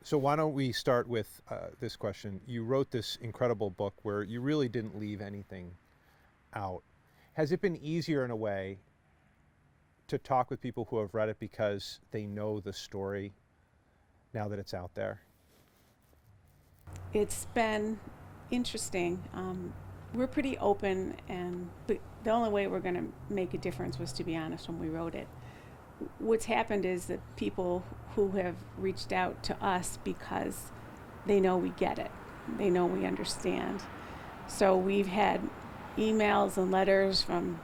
So why don't we start with this question? You wrote this incredible book where you really didn't leave anything out. Has it been easier in a way to talk with people who have read it because they know the story now that it's out there? It's been interesting. We're pretty open, and but the only way we're going to make a difference was to be honest when we wrote it. What's happened is that people who have reached out to us because they know we get it, they know we understand. So we've had emails and letters from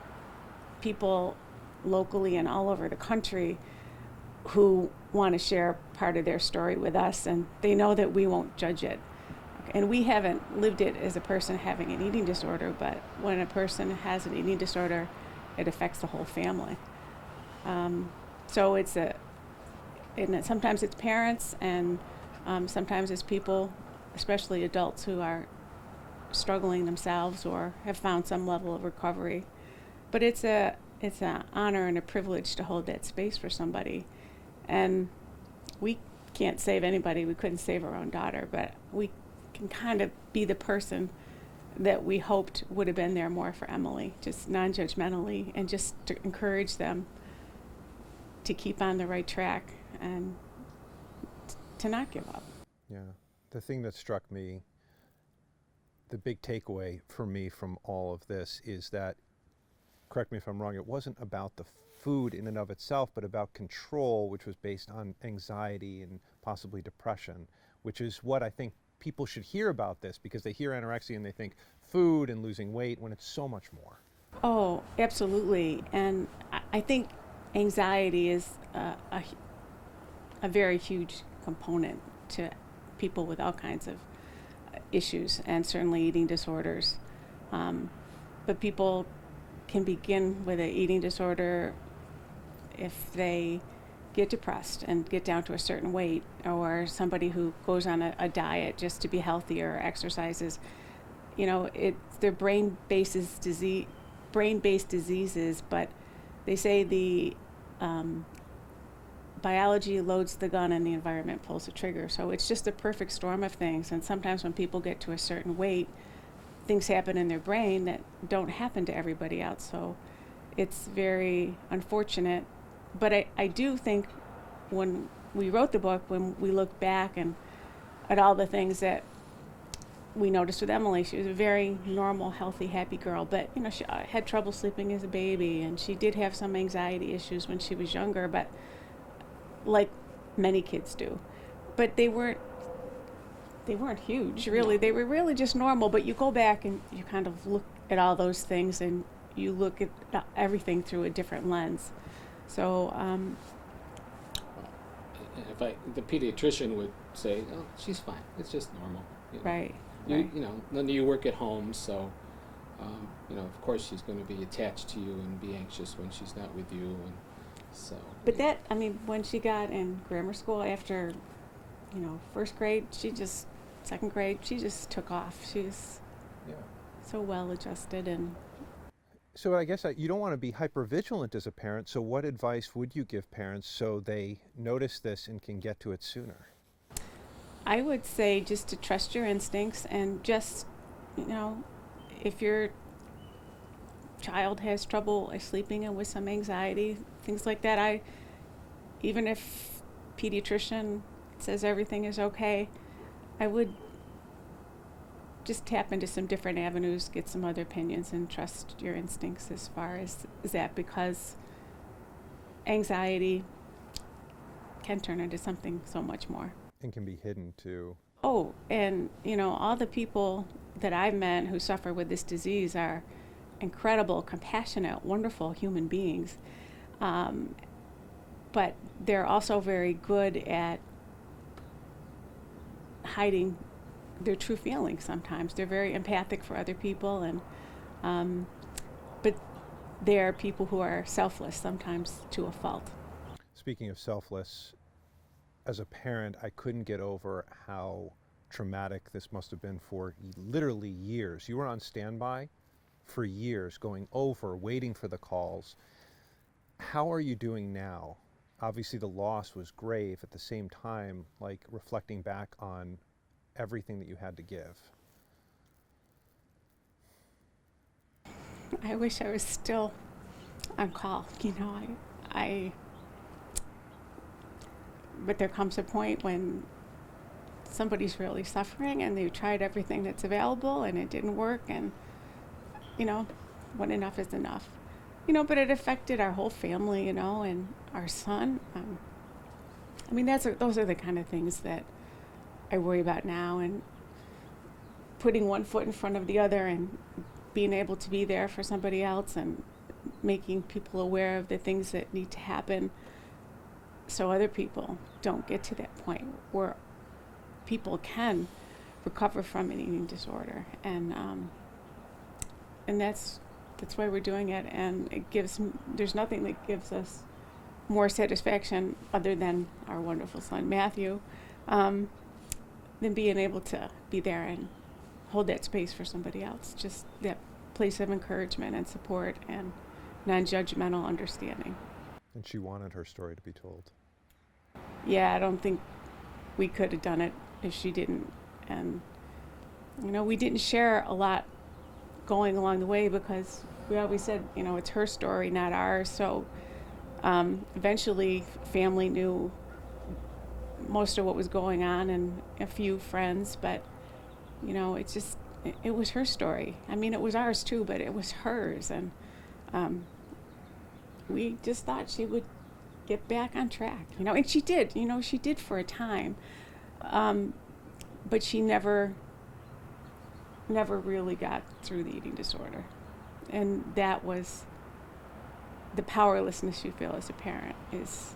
people locally and all over the country who want to share part of their story with us, and they know that we won't judge it. And we haven't lived it as a person having an eating disorder, but when a person has an eating disorder, it affects the whole family. So and sometimes it's parents, and sometimes it's people, especially adults who are struggling themselves or have found some level of recovery. But it's an honor and a privilege to hold that space for somebody. And we can't save anybody. We couldn't save our own daughter, but we can kind of be the person that we hoped would have been there more for Emilee, just non-judgmentally, and just to encourage them to keep on the right track and to not give up. Yeah. The thing that struck me, the big takeaway for me from all of this is that, correct me if I'm wrong, it wasn't about the food in and of itself, but about control, which was based on anxiety and possibly depression, which is what I think people should hear about this, because they hear anorexia and they think food and losing weight when it's so much more. Oh, absolutely. And I think anxiety is a very huge component to people with all kinds of issues, and certainly eating disorders. But people can begin with an eating disorder if they get depressed and get down to a certain weight, or somebody who goes on a diet just to be healthier or exercises. You know, they're brain-based diseases, but they say the biology loads the gun and the environment pulls the trigger. So it's just a perfect storm of things. And sometimes when people get to a certain weight, things happen in their brain that don't happen to everybody else. So it's very unfortunate. But I do think when we wrote the book, when we look back and at all the things that we noticed with Emilee, she was a very normal, healthy, happy girl. But you know, she had trouble sleeping as a baby, and she did have some anxiety issues when she was younger. But like many kids do, but they weren't huge, really. No. They were really just normal. But you go back and you kind of look at all those things, and you look at everything through a different lens. So The pediatrician would say, "Oh, she's fine. It's just normal." You know, right, you right. you know, none of you work at home, so of course she's going to be attached to you and be anxious when she's not with you, and so. But that, I mean, when she got in grammar school after, first grade, second grade, she just took off. She's Yeah. so well adjusted. And So I guess you don't want to be hyper vigilant as a parent. So what advice would you give parents so they notice this and can get to it sooner? I would say just to trust your instincts, and just, if your child has trouble sleeping and with some anxiety, things like that, even if pediatrician says everything is okay, I would just tap into some different avenues, get some other opinions, and trust your instincts as far as that, because anxiety can turn into something so much more. And can be hidden too. Oh, and all the people that I've met who suffer with this disease are incredible, compassionate, wonderful human beings. But they're also very good at hiding their true feelings sometimes. They're very empathic for other people, and but they're people who are selfless sometimes to a fault. Speaking of selfless, as a parent, I couldn't get over how traumatic this must have been for literally years. You were on standby for years, going over, waiting for the calls. How are you doing now obviously the loss was grave. At the same time, like reflecting back on everything that you had to give. I wish I was still on call. But there comes a point when somebody's really suffering and they've tried everything that's available and it didn't work, and when enough is enough. But it affected our whole family, and our son. Those are the kind of things that I worry about now, and putting one foot in front of the other and being able to be there for somebody else and making people aware of the things that need to happen so other people don't get to that point where people can recover from an eating disorder. And that's why we're doing it. And there's nothing that gives us more satisfaction other than our wonderful son, Matthew, than being able to be there and hold that space for somebody else. Just that place of encouragement and support and non-judgmental understanding. And she wanted her story to be told. Yeah, I don't think we could have done it if she didn't. And, we didn't share a lot going along the way because we always said, it's her story, not ours. So eventually family knew most of what was going on and a few friends, but, it was her story. It was ours too, but it was hers. And we just thought she would get back on track, and she did, she did for a time. But she never really got through the eating disorder. And that was the powerlessness you feel as a parent is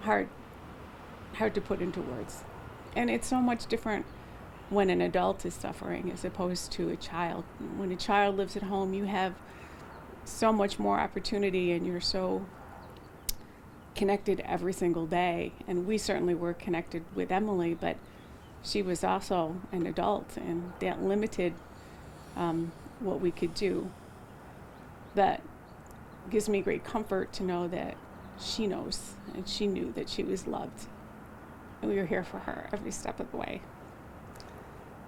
hard to put into words. And it's so much different when an adult is suffering as opposed to a child. When a child lives at home, you have so much more opportunity and you're so connected every single day. And we certainly were connected with Emilee, but she was also an adult, and that limited what we could do. But it gives me great comfort to know that she knows and she knew that she was loved. And we were here for her every step of the way.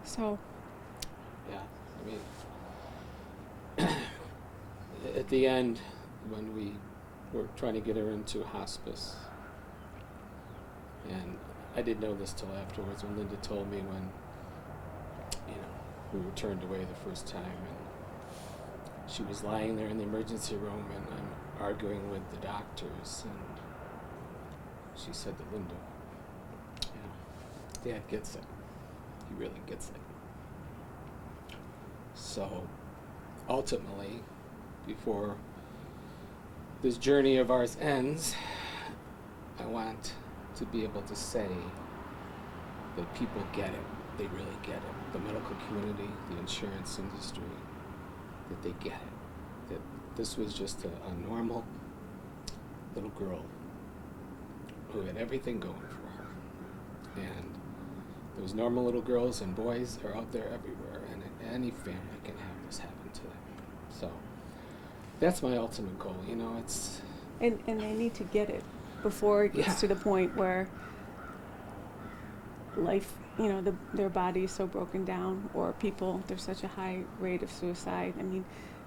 So. Yeah, at the end, when we were trying to get her into hospice, and I didn't know this till afterwards when Linda told me when, we were turned away the first time, and she was lying there in the emergency room, and I'm arguing with the doctors, and she said to Linda, Dad gets it. He really gets it. So, ultimately, before this journey of ours ends, I want to be able to say that people get it. They really get it. The medical community, the insurance industry, that they get it. That this was just a normal little girl who had everything going for her. And those normal little girls and boys are out there everywhere, and any family can have this happen to them. So that's my ultimate goal. It's and they need to get it before it gets to the point where life, their body is so broken down, or there's such a high rate of suicide.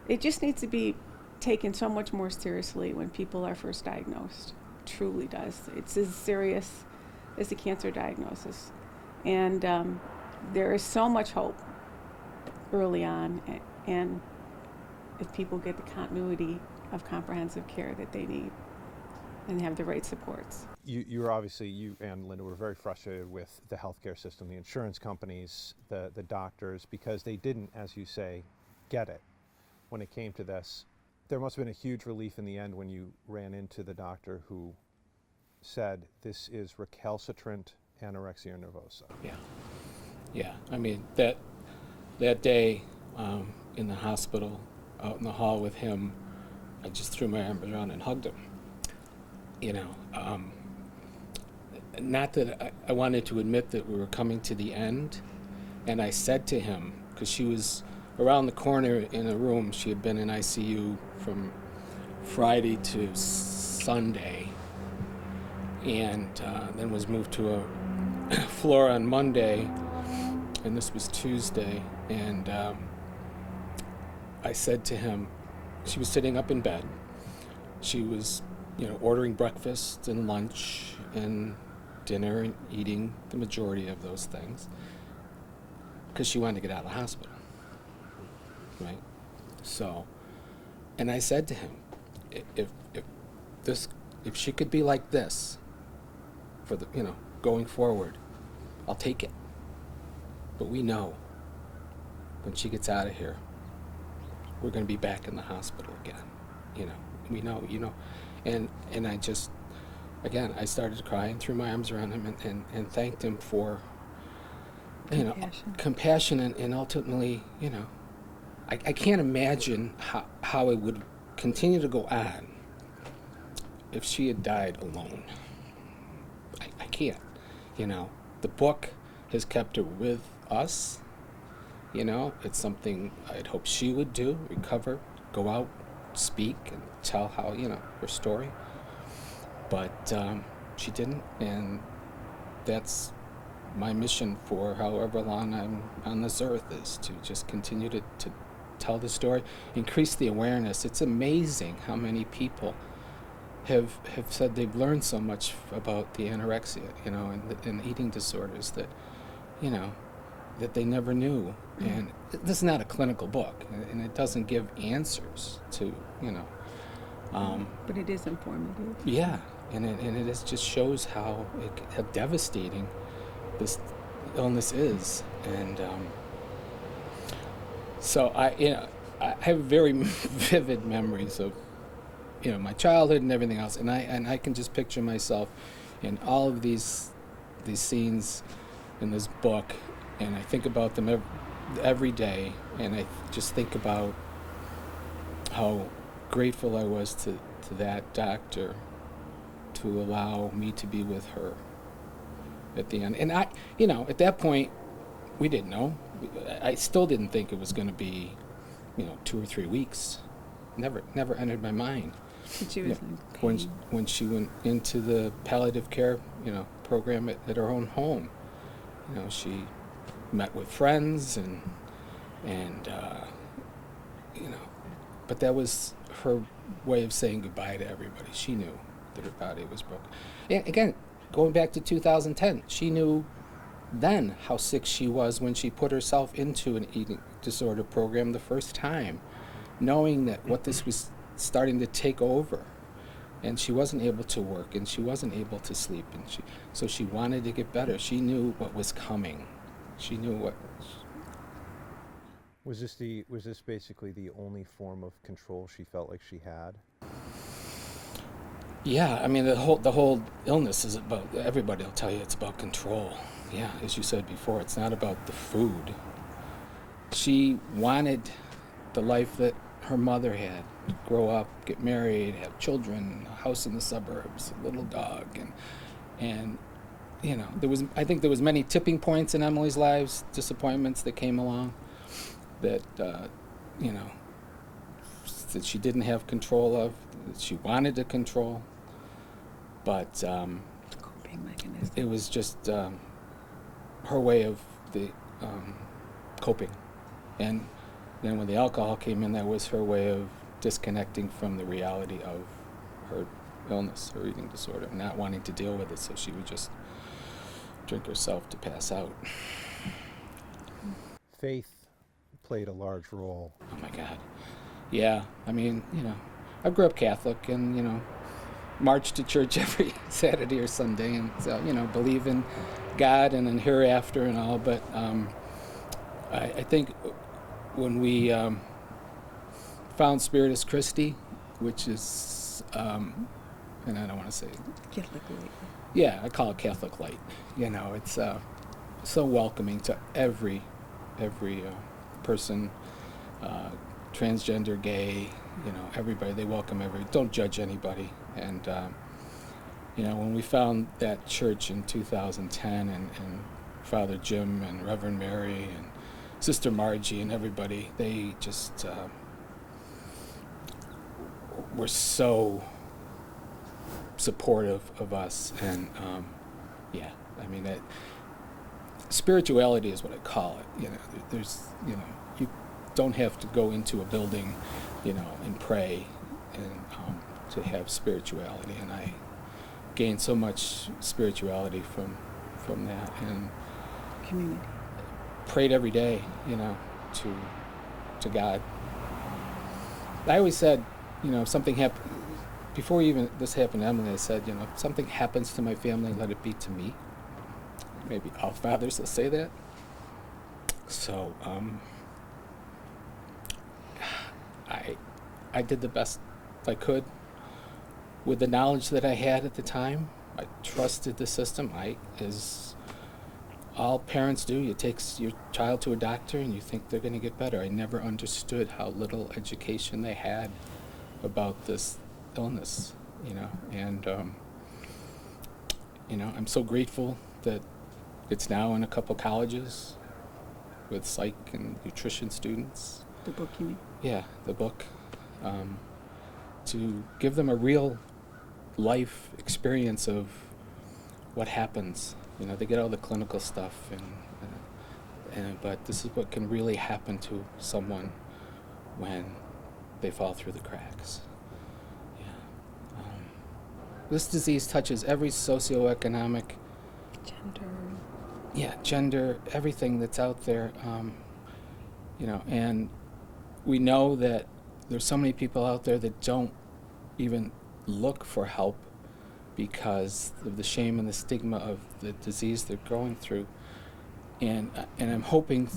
It just needs to be taken so much more seriously when people are first diagnosed. It truly does. It's as serious as a cancer diagnosis. And there is so much hope early on, and if people get the continuity of comprehensive care that they need and have the right supports. You and Linda were very frustrated with the healthcare system, the insurance companies, the doctors, because they didn't, as you say, get it when it came to this. There must have been a huge relief in the end when you ran into the doctor who said, this is recalcitrant anorexia nervosa. Yeah. That day in the hospital, out in the hall with him, I just threw my arms around and hugged him. Not that I wanted to admit that we were coming to the end, and I said to him, because she was around the corner in a room, she had been in ICU from Friday to Sunday, and then was moved to a floor on Monday, and this was Tuesday, and I said to him, she was sitting up in bed. She was, ordering breakfast and lunch and dinner and eating the majority of those things because she wanted to get out of the hospital, right? So, and I said to him, if she could be like this for the, going forward, I'll take it. But we know when she gets out of here, we're going to be back in the hospital again. We know, and I just, again, I started crying, threw my arms around him and thanked him for, compassion and ultimately, I can't imagine how it would continue to go on if she had died alone. I can't, the book has kept her with us. It's something I'd hope she would do, recover, go out, speak, and tell how, her story. But she didn't, and that's my mission for however long I'm on this earth, is to just continue to tell the story, increase the awareness. It's amazing how many people have said they've learned so much about the anorexia, and eating disorders that, that they never knew. And this is not a clinical book, and it doesn't give answers to, But it is informative. Yeah, and it just shows how devastating this illness is. And so I have very vivid memories of, my childhood and everything else, and I can just picture myself in all of these scenes in this book, and I think about them every day, and I just think about how grateful I was to that doctor to allow me to be with her at the end. And I, at that point, we didn't know. I still didn't think it was going to be, 2 or 3 weeks. Never entered my mind. But she was When she went into the palliative care, program at her own home, she met with friends and but that was her way of saying goodbye to everybody. She knew that her body was broken. And again, going back to 2010, she knew then how sick she was when she put herself into an eating disorder program the first time, knowing that what this was starting to take over, and she wasn't able to work and she wasn't able to sleep, and so she wanted to get better. She knew what was coming. She knew what. Was this basically the only form of control she felt like she had? Yeah, I mean the whole illness is about, everybody will tell you it's about control. Yeah, as you said before, it's not about the food. She wanted the life that her mother had: grow up, get married, have children, a house in the suburbs, a little dog, and I think there was many tipping points in Emilee's lives, disappointments that came along that that she didn't have control of, that she wanted to control, but coping mechanism. it was just her way of the coping. And then when the alcohol came in, that was her way of disconnecting from the reality of her illness, her eating disorder, not wanting to deal with it, so she would just drink herself to pass out. Faith played a large role. Oh my God. Yeah, I mean, I grew up Catholic and, marched to church every Saturday or Sunday, and so, believe in God and in hereafter and all, but I think when we found Spiritus Christi, which is, and I don't want to say... Catholic light. Yeah, I call it Catholic light. It's so welcoming to every person, transgender, gay, everybody. They welcome don't judge anybody. And, when we found that church in 2010 and Father Jim and Reverend Mary and Sister Margie and everybody, they just were so supportive of us, and yeah, I mean, spirituality is what I call it. You know, there's, you know, you don't have to go into a building, you know, and pray and to have spirituality, and I gained so much spirituality from that, and Community. prayed every day, you know, to God. I always said, you know, if something happened, before even this happened to Emilee, I said, you know, if something happens to my family, let it be to me. Maybe all fathers will say that. So I did the best I could with the knowledge that I had at the time. I trusted the system. As all parents do, you take your child to a doctor and you think they're going to get better. I never understood how little education they had about this illness, you know, and you know, I'm so grateful that it's now in a couple colleges with psych and nutrition students. The book, you mean? Yeah, the book, to give them a real life experience of what happens. You know, they get all the clinical stuff, but this is what can really happen to someone when they fall through the cracks. Yeah. This disease touches every socioeconomic, gender, everything that's out there. You know, and we know that there's so many people out there that don't even look for help because of the shame and the stigma of the disease they're going through. And I'm hoping,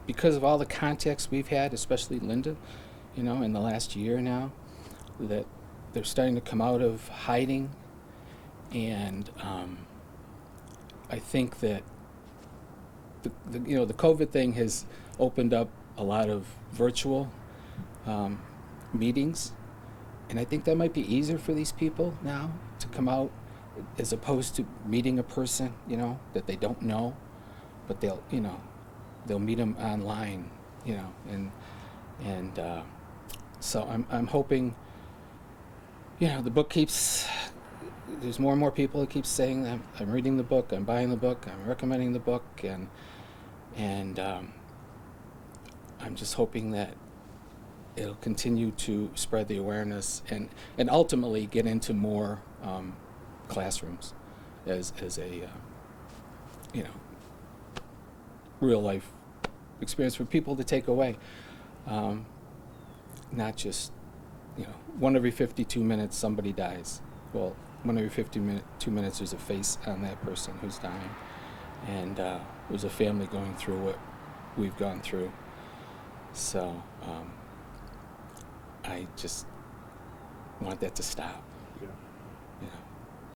because of all the contacts we've had, especially Linda, you know, in the last year now, that they're starting to come out of hiding. And I think that the COVID thing has opened up a lot of virtual meetings, and I think that might be easier for these people now to come out, as opposed to meeting a person, you know, that they don't know, but they'll meet them online, you know, and so I'm hoping, you know, the book keeps. There's more and more people that keep saying I'm reading the book, I'm buying the book, I'm recommending the book, and I'm just hoping that it'll continue to spread the awareness and ultimately get into more classrooms as a you know, real life experience for people to take away, not just, you know, 1 every 52 minutes somebody dies. Well, 1 every 52 minutes there's a face on that person who's dying, and there's a family going through what we've gone through. So I just want that to stop. Yeah. You know.